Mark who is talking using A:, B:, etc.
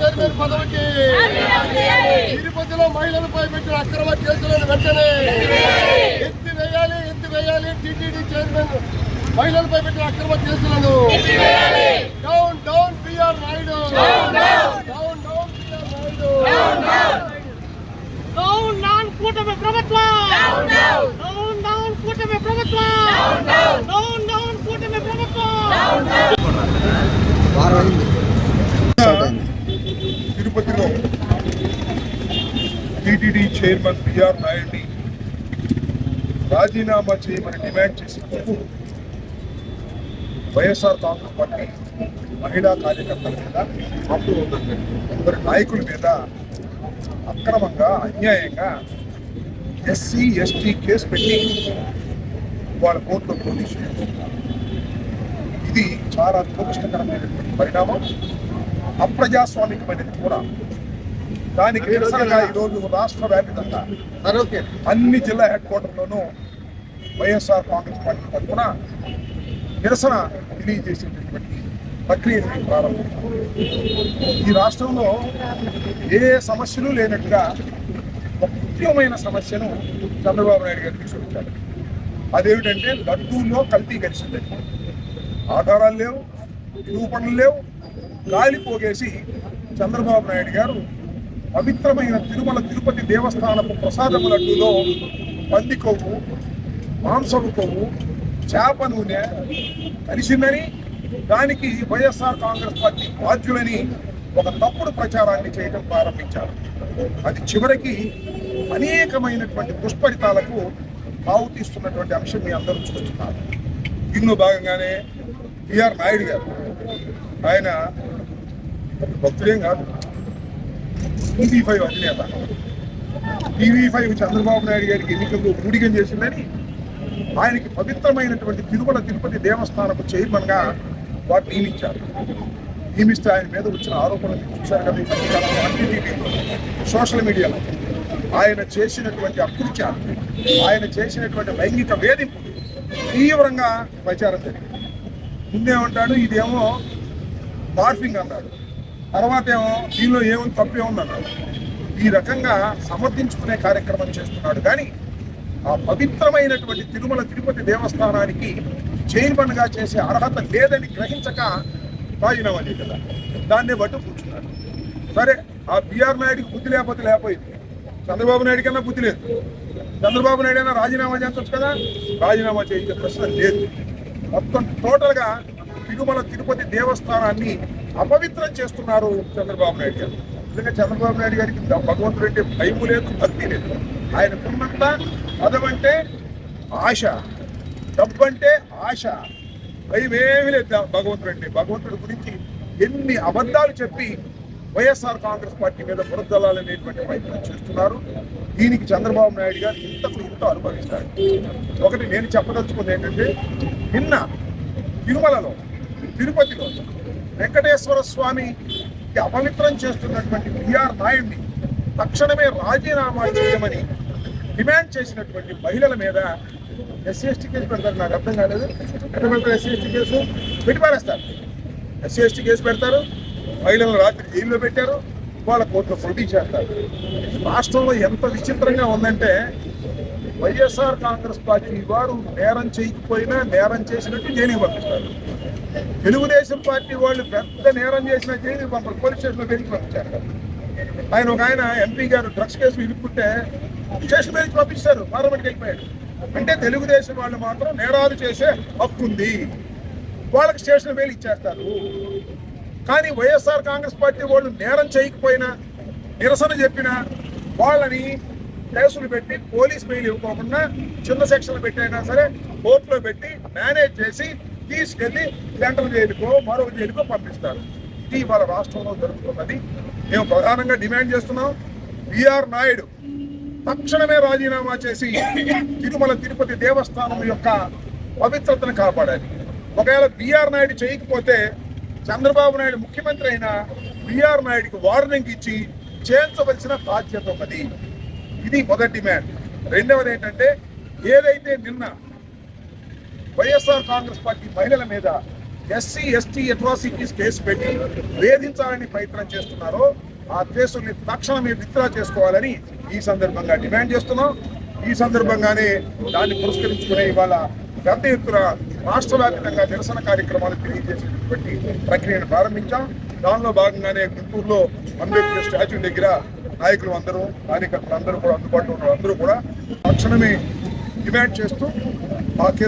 A: Chairman పదవికి తిరుపతిలో మహిళలపై పెట్టిన అక్రమ కేసులను వెంటనే ఎత్తివేయాలి. టీటీడీ చైర్మన్ మహిళలపై పెట్టిన అక్రమ కేసులను down down BR Naidu, down down BR Naidu,
B: down down కూటమి ప్రభుత్వం, డౌన్ డౌన్ కూటమి ప్రభుత్వం, డౌన్ డౌన్ కూటమి ప్రభుత్వం.
A: తిరుపతిలో టీటీడీ చైర్మన్ బిఆర్ నాయుడిని రాజీనామా చేయమని డిమాండ్ చేసినందుకు వైఎస్ఆర్ కాంగ్రెస్ పార్టీ మహిళా కార్యకర్తల మీద కొందరు నాయకుల మీద అక్రమంగా అన్యాయంగా ఎస్సీ ఎస్టీ కేసు పెట్టి వాళ్ళ కోర్టులో పోలీసులు. ఇది చాలా దురదృష్టకరమైనటువంటి పరిణామం, అప్రజాస్వామికమైనది కూడా. దానికి నిరసనగా ఈరోజు రాష్ట్ర వ్యాప్తంగా అన్ని జిల్లా హెడ్ క్వార్టర్లోనూ వైఎస్ఆర్ కాంగ్రెస్ పార్టీ తరఫున నిరసన తెలియజేసేటటువంటి ప్రక్రియ ప్రారంభించారు. ఈ రాష్ట్రంలో ఏ సమస్యలు లేనట్టుగా ఒక ముఖ్యమైన సమస్యను చంద్రబాబు నాయుడు గారు తీసుకొచ్చారు. అదేమిటంటే లడ్డూల్లో కల్తీ కలిసిందని. ఆధారాలు లేవు, నిరూపణలు లేవు, గాలి పోగేసి చంద్రబాబు నాయుడు గారు పవిత్రమైన తిరుమల తిరుపతి దేవస్థానపు ప్రసాదము లడ్డూలో పంది కొవ్వు, మాంసపు కొవ్వు, చేప నూనె కలిసిందని, దానికి వైఎస్ఆర్ కాంగ్రెస్ పార్టీ బాధ్యులని ఒక తప్పుడు ప్రచారాన్ని చేయడం ప్రారంభించారు. అది చివరికి అనేకమైనటువంటి దుష్ఫలితాలకు తావు తీస్తున్నటువంటి అంశం మీ అందరూ చూస్తున్నారు. ఇందులో భాగంగానే బిఆర్ నాయుడు గారు, ఆయన భక్తులేం కాదు, టీవీ5 అధినేత. టీవీ5 చంద్రబాబు నాయుడు గారికి ఎన్నికల్లో ఊడిగం చేసిందని ఆయనకి పవిత్రమైనటువంటి తిరుమల తిరుపతి దేవస్థానపు చైర్మన్గా వారు నియమించారు. నియమిస్తే ఆయన మీద వచ్చిన ఆరోపణలు చూశారు కదా, టీవీలో, సోషల్ మీడియాలో ఆయన చేసినటువంటి అకృత్యాలు, ఆయన చేసినటువంటి లైంగిక వేధింపు తీవ్రంగా ప్రచారం జరిగింది. ముందేమంటాడు, ఇదేమో బార్ఫింగ్ అన్నాడు, తర్వాత ఏమో దీనిలో ఏముంది తప్పు ఏముంది అన్నాడు. ఈ రకంగా సమర్థించుకునే కార్యక్రమం చేస్తున్నాడు. కానీ ఆ పవిత్రమైనటువంటి తిరుమల తిరుపతి దేవస్థానానికి చైర్మన్గా చేసే అర్హత లేదని గ్రహించక రాజీనామా చేయగల దాన్నే బట్టి కూర్చున్నాడు. సరే, ఆ బిఆర్ నాయుడికి బుద్ధి లేకపోయింది, చంద్రబాబు నాయుడు కన్నా బుద్ధి లేదు. చంద్రబాబు నాయుడు అయినా రాజీనామా చేయొచ్చు కదా, రాజీనామా చేయించే ప్రశ్న లేదు. మొత్తం టోటల్గా తిరుమల తిరుపతి దేవస్థానాన్ని అపవిత్రం చేస్తున్నారు చంద్రబాబు నాయుడు గారు. నిజంగా చంద్రబాబు నాయుడు గారికి భగవంతుడు అంటే భయం లేదు, భక్తి లేదు. ఆయనకున్నంత పదవంటే ఆశ, డబ్బంటే ఆశ, భయమేమీ లేదు భగవంతుడు అంటే. భగవంతుడి గురించి ఎన్ని అబద్ధాలు చెప్పి వైఎస్ఆర్ కాంగ్రెస్ పార్టీ మీద బురదలాలనేటువంటి ప్రయత్నం చేస్తున్నారు. దీనికి చంద్రబాబు నాయుడు గారు ఇంత అనుభవిస్తారు. ఒకటి నేను చెప్పదలుచుకుంది ఏంటంటే, నిన్న తిరుమలలో తిరుపతిలో వెంకటేశ్వర స్వామికి అపవిత్రం చేస్తున్నటువంటి బిఆర్ నాయుడిని తక్షణమే రాజీనామా చేయమని డిమాండ్ చేసినటువంటి మహిళల మీద ఎస్సీ ఎస్టీ కేసు పెడతారు. నాకు అర్థం కాలేదు, ఎక్కడ పెడతారు? ఎస్సీ ఎస్టీ కేసు పెట్టి పారేస్తారు. ఎస్సీ ఎస్టీ కేసు పెడతారు, మహిళలను రాత్రి జైల్లో పెట్టారు, వాళ్ళ కోర్టులో ప్రొడ్యూస్ చేస్తారు. రాష్ట్రంలో ఎంత విచిత్రంగా ఉందంటే, వైఎస్ఆర్ కాంగ్రెస్ పార్టీ వారు నేరం చేయకపోయినా నేరం చేసినట్టు జైలుకి పంపిస్తారు. తెలుగుదేశం పార్టీ వాళ్ళు పెద్ద నేరం చేసిన జైలుకి పంపారు, పోలీస్ స్టేషన్లో జైలుకి పంపించారు. ఆయన ఎంపీ గారు డ్రగ్స్ కేసు ఇరుక్కుంటే స్టేషన్ మీదకి పంపిస్తారు, పార్లమెంట్కి వెళ్ళిపోయాడు. అంటే తెలుగుదేశం వాళ్ళు మాత్రం నేరాలు చేసే హక్కు ఉంది, వాళ్ళకి స్టేషన్ వేలు ఇచ్చేస్తారు. కానీ వైఎస్ఆర్ కాంగ్రెస్ పార్టీ వాళ్ళు నేరం చేయకపోయినా, నిరసన చెప్పినా వాళ్ళని కేసులు పెట్టి పోలీస్ బెయిల్ ఇవ్వకుండా చిన్న సెక్షన్లు పెట్టైనా సరే కోర్టులో పెట్టి మేనేజ్ చేసి తీసుకెళ్లి సెంట్రల్ జైలుకో మరొక జైలుకో పంపిస్తారు. ఇది వాళ్ళ రాష్ట్రంలో జరుగుతున్నది. మేము ప్రధానంగా డిమాండ్ చేస్తున్నాం, బిఆర్ నాయుడు తక్షణమే రాజీనామా చేసి తిరుమల తిరుపతి దేవస్థానం యొక్క పవిత్రతను కాపాడాలి. ఒకవేళ బిఆర్ నాయుడు చేయకపోతే చంద్రబాబు నాయుడు ముఖ్యమంత్రి అయినా బిఆర్ నాయుడికి వార్నింగ్ ఇచ్చి చేయించవలసిన బాధ్యత ఉన్నది. ఇది మొదటి డిమాండ్. రెండవది ఏంటంటే, ఏదైతే నిన్న వైఎస్ఆర్ కాంగ్రెస్ పార్టీ మహిళల మీద ఎస్సీ ఎస్టీ అట్రాసిటీస్ కేసు పెట్టి వేధించాలని ప్రయత్నం చేస్తున్నారో ఆ కేసుల్ని తక్షణమే విత్డ్రా చేసుకోవాలని ఈ సందర్భంగా డిమాండ్ చేస్తున్నాం. ఈ సందర్భంగానే దాన్ని పురస్కరించుకునే ఇవాళ పెద్ద ఎత్తున రాష్ట్ర వ్యాప్తంగా నిరసన కార్యక్రమాలు తెలియజేసేటువంటి ప్రక్రియను ప్రారంభించాం. దానిలో భాగంగానే గుంటూరులో అంబేద్కర్ స్టాచ్యూ దగ్గర నాయకులు అందరూ కార్యకర్తలు అందరూ కూడా అందుబాటులో ఉన్న అందరూ కూడా తక్షణమే డిమాండ్ చేస్తూ ఆ కేసు